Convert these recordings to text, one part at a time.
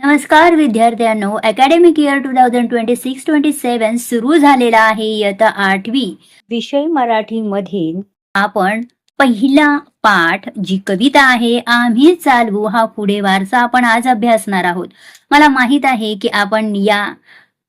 नमस्कार विद्यार्थ्यांनो, academic year 2026-27 सुरू झालेला आहे. इयत्ता 8वी विषय मराठीमध्ये आपण पहिला पाठ जी कविता आहे आम्ही चालवू हा पुढे वारसा आपण आज अभ्यासणार आहोत. मला माहित आहे की आपण या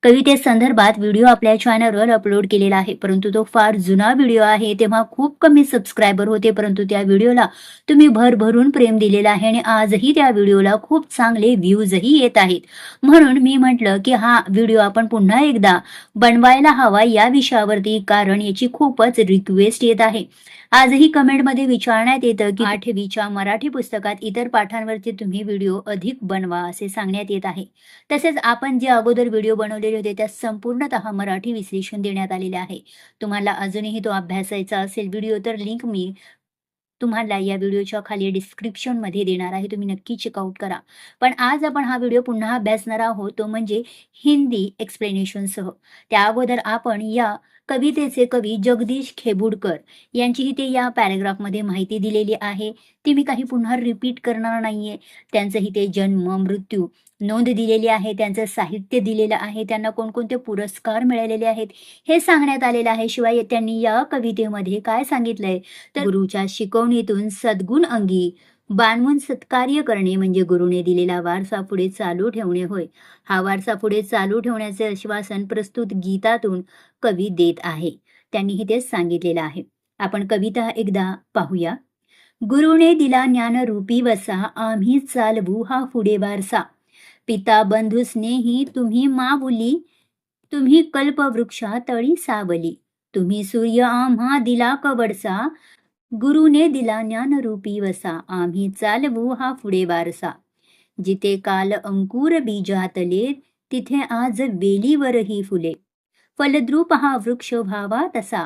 कवितेसंदर्भात व्हिडिओ आपल्या चॅनलवर अपलोड केलेला आहे, परंतु तो फार जुना व्हिडिओ आहे. तेव्हा खूप कमी सबस्क्रायबर होते, परंतु त्या व्हिडिओला तुम्ही भरभरून प्रेम दिलेलं आहे आणि आजही त्या व्हिडिओला खूप चांगले व्ह्यूजही येत आहेत. म्हणून मी म्हटलं की हा व्हिडिओ आपण पुन्हा एकदा बनवायला हवा या विषयावरती, कारण याची खूपच रिक्वेस्ट येत आहे. आजही कमेंटमध्ये विचारण्यात येतं की 8वीच्या मराठी पुस्तकात इतर पाठांवरती तुम्ही व्हिडिओ अधिक बनवा असे सांगण्यात येत आहे. तसेच आपण जे अगोदर व्हिडिओ बनवलेले होते त्यात संपूर्णतः मराठी विश्लेषण देण्यात आलेले आहे. तुम्हाला अजूनही तो अभ्यासायचा असेल व्हिडिओ तर लिंक मी तुम्हाला या व्हिडिओच्या खाली डिस्क्रिप्शनमध्ये देणार आहे. तुम्ही नक्की चेकआउट करा. पण आज आपण हा व्हिडिओ पुन्हा अभ्यासणार आहोत, तो म्हणजे हिंदी एक्सप्लेनेशनसह. त्या अगोदर आपण या कवितेचे कवी जगदीश खेबुडकर यांची इथे या पॅराग्राफमध्ये माहिती दिलेली आहे. ती मी काही पुन्हा रिपीट करणार नाहीये. त्यांचं इथे जन्म, मृत्यू नोंद दिलेली आहे, त्यांचं साहित्य दिलेलं आहे, त्यांना कोणकोणते पुरस्कार मिळालेले आहेत हे सांगण्यात आलेलं आहे. शिवाय त्यांनी या कवितेमध्ये काय सांगितलंय तर गुरुच्या शिकवणीतून सद्गुण अंगी बाणवून सत्कार्य करणे म्हणजे गुरुने दिलेला वारसा पुढे चालू ठेवणे होय. हा वारसा पुढे चालू ठेवण्याचे आश्वासन प्रस्तुत गीतातून कवी देत आहे. त्यांनीही तेच सांगितलेलं आहे. आपण कविता एकदा पाहूया. गुरुने दिला ज्ञानरूपी वसा, आम्ही चालवू हा पुढे वारसा. पिता बंधू स्नेही तुम्ही माऊली, तुम्ही कल्पवृक्षा तळी सावली. तुम्ही सूर्य आम्हा दिला कवडसा, गुरुने दिला ज्ञानरूपी वसा. आम्ही चालवू हा पुढे वारसा. जिथे काल अंकुर बीजातले, तिथे आज वेलीवरही फुले. फलद्रूप हा वृक्ष व्हावा तसा,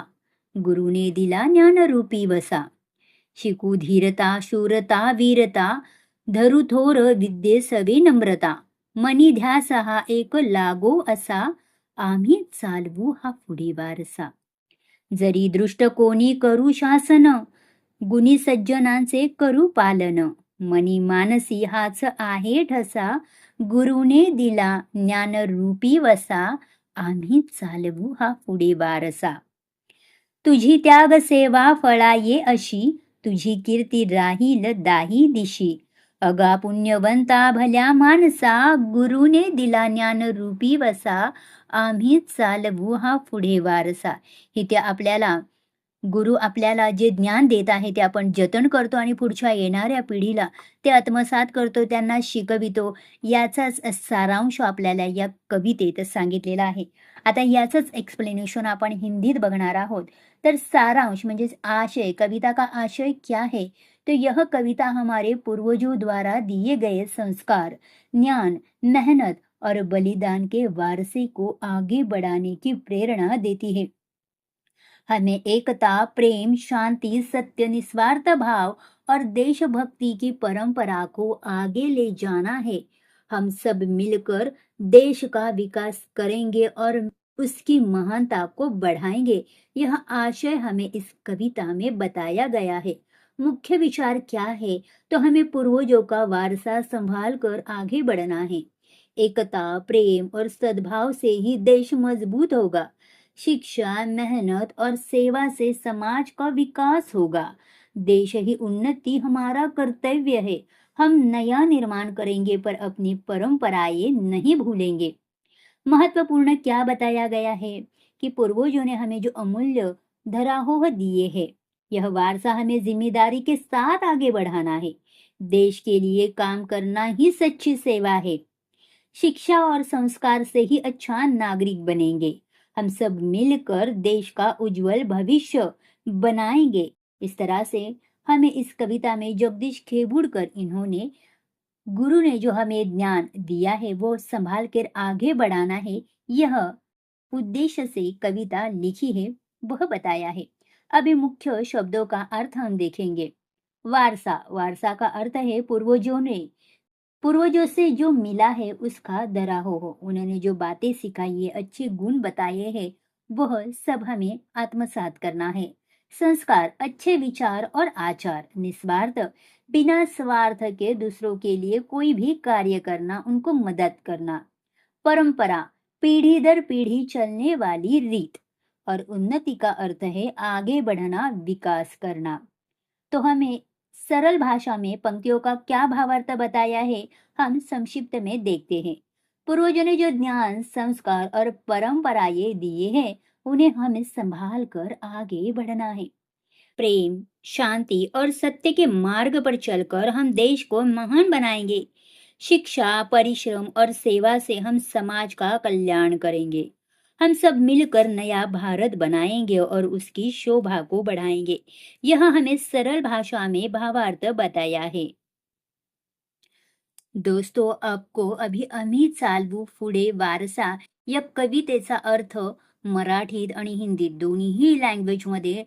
गुरुने दिला ज्ञानरूपी वसा. शिकू धीरता शूरता वीरता, धरू थोर विद्ये सवे नम्रता. मनी ध्यास हा एक लागो असा, आम्ही चालवू हा पुढे वारसा. जरी दृष्ट कोणी करू शासन, गुणी सज्जनांचे करू पालन. मनी मानसी हाच आहे ठसा, गुरुने दिला ज्ञानरूपी वसा. आम्ही चालवू हा पुढे वारसा. तुझी त्याग सेवा फळाये अशी, तुझी कीर्ती राहील दाही दिशी. अगा पुण्यवंता भल्या मानसा, गुरुने दिला ज्ञानरूपी वसा. आम्ही चालवू हा पुढे वारसा. इथे आपल्याला गुरु आपल्याला जे ज्ञान देत आहे ते आपण जतन करतो आणि पुढच्या येणाऱ्या पिढीला ते आत्मसात करतो, त्यांना शिकवितो. याचाच सारांश आपल्याला या कवितेत सांगितलेला आहे. आता याचंच एक्सप्लेनेशन आपण हिंदीत बघणार आहोत. तर सारांश म्हणजे आशय, कविता का आशय क्या है? तो यह कविता हमारे पूर्वजों द्वारा दिए गए संस्कार, ज्ञान, मेहनत और बलिदान के वारसे को आगे बढ़ाने की प्रेरणा देती है. हमें एकता, प्रेम, शांति, सत्य, निस्वार्थ भाव और देशभक्ति की परंपरा को आगे ले जाना है. हम सब मिलकर देश का विकास करेंगे और उसकी महानता को बढ़ाएंगे. यह आशय हमें इस कविता में बताया गया है. मुख्य विचार क्या है? तो हमें पूर्वजों का वारसा संभाल कर आगे बढ़ना है. एकता, प्रेम और सद्भाव से ही देश मजबूत होगा. शिक्षा, मेहनत और सेवा से समाज का विकास होगा. देश ही उन्नति हमारा कर्तव्य है. हम नया निर्माण करेंगे पर अपनी परंपराएं नहीं भूलेंगे. महत्वपूर्ण क्या बताया गया है कि पूर्वजों ने हमें जो अमूल्य धराहोह दिए हैं, यह वारसा हमें जिम्मेदारी के साथ आगे बढ़ाना है. देश के लिए काम करना ही सच्ची सेवा है. शिक्षा और संस्कार से ही अच्छा नागरिक बनेंगे. हम सब मिलकर देश का उज्जवल भविष्य बनाएंगे. इस तरह से हमें इस कविता में जगदीश खेबुड़कर इन्होंने गुरु ने जो हमें ज्ञान दिया है वो संभाल कर आगे बढ़ाना है, यह उद्देश्य से कविता लिखी है, वह बताया है. अभी मुख्य शब्दों का अर्थ हम देखेंगे. वारसा, वारसा का अर्थ है पूर्वजों से जो मिला है उसका दराहो हो. उन्होंने जो बातें सिखाई है, अच्छे गुण बताए हैं, वह सब हमें आत्मसात करना है. संस्कार, अच्छे विचार और आचार, निस्वार्थ, बिना स्वार्थ के दूसरों के लिए कोई भी कार्य करना, उनको मदद करना। परंपरा, पीढ़ी दर पीढ़ी चलने वाली रीत। और उन्नति का अर्थ है आगे बढ़ना, विकास करना। तो हमें सरल भाषा में पंक्तियों का क्या भावार्थ बताया है, हम संक्षिप्त में देखते हैं। पूर्वजों ने जो ज्ञान, संस्कार और परंपराएं दिए हैं, उन्हें हमें संभाल कर आगे बढ़ना है। प्रेम, शांति और सत्य के मार्ग पर चलकर हम देश को महान बनाएंगे। शिक्षा, परिश्रम और सेवा से हम समाज का कल्याण करेंगे। हम सब मिलकर नया भारत बनाएंगे और उसकी शोभा को बढ़ाएंगे। यह हमें सरल भाषा में भावार्थ बताया है। दोस्तों, आपको अभी अमित सालबू फुडे वारसा या कवितेचा अर्थ मराठीत आणि हिंदीत दोन्हीही लँग्वेजमध्ये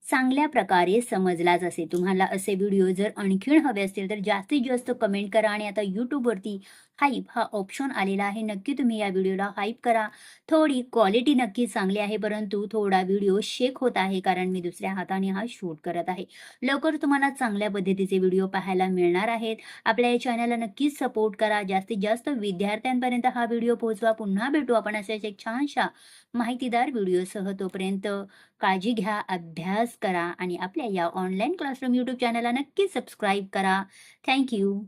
चांगल्या प्रकारे समजलाच असेल. तुम्हाला असे व्हिडिओ जर आणखीन हवे असतील तर जास्तीत जास्त कमेंट करा आणि आता यूट्यूबवरती हाईप हा ऑप्शन आलेला आहे. नक्की तुम्ही या व्हिडिओला हाईप करा. थोडी क्वालिटी नक्की चांगली आहे, परंतु थोडा व्हिडिओ शेक होत आहे कारण मी दुसऱ्या हाताने हा शूट करत आहे. लवकर तुम्हाला चांगल्या पद्धतीचे व्हिडिओ पाहायला मिळणार आहेत. आपल्या या चॅनलला नक्कीच सपोर्ट करा. जास्तीत जास्त विद्यार्थ्यांपर्यंत हा व्हिडिओ पोहोचवा. पुन्हा भेटू आपण अशाच एक छानशा माहितीदार व्हिडिओसह. तोपर्यंत काळजी घ्या, अभ्यास करा आणि आपल्या या ऑनलाईन क्लासरूम यूट्यूब चॅनलला नक्की सबस्क्राईब करा. Thank you.